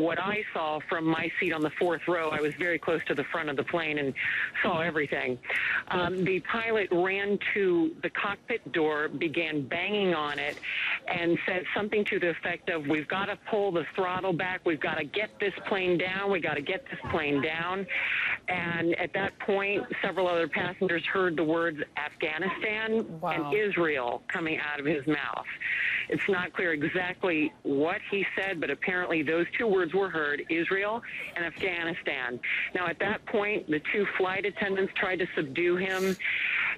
what I saw from my seat on the fourth row, I was very close to the front of the plane and saw everything. The pilot ran to the cockpit door, began banging on it, and said something to the effect of, "We've got to pull the throttle back. We've got to get this plane down. We got to get this plane down." And at that point, several other passengers heard the words Afghanistan and Israel coming out of his mouth. It's not clear exactly what he said, but apparently those two words were heard, Israel and Afghanistan. Now, at that point, the two flight attendants tried to subdue him,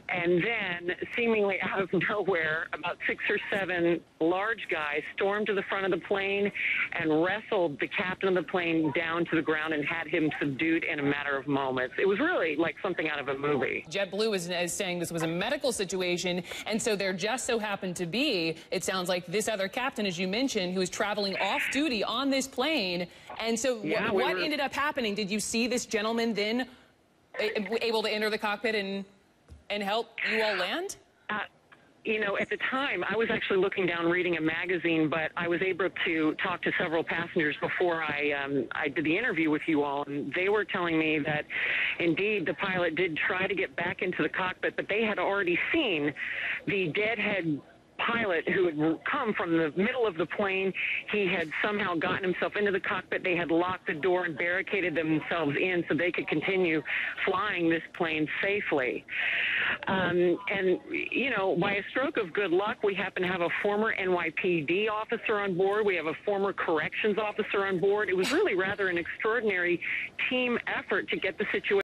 and then, seemingly out of nowhere, about 6 or 7 large guys stormed to the front of the plane and wrestled the captain of the plane down to the ground and had him subdued in a matter of moments. It was really like something out of a movie. JetBlue is saying this was a medical situation, and so there just so happened to be, it sounds like, this other captain, as you mentioned, who was traveling off-duty on this plane. And so what ended up happening? Did you see this gentleman then able to enter the cockpit and help you all land? You know, at the time, I was actually looking down reading a magazine, but I was able to talk to several passengers before I did the interview with you all, and they were telling me that, indeed, the pilot did try to get back into the cockpit, but they had already seen the deadhead pilot who had come from the middle of the plane. He had somehow gotten himself into the cockpit. They had locked the door and barricaded themselves in so they could continue flying this plane safely. And, you know, by a stroke of good luck, we happen to have a former NYPD officer on board. We have a former corrections officer on board. It was really rather an extraordinary team effort to get the situation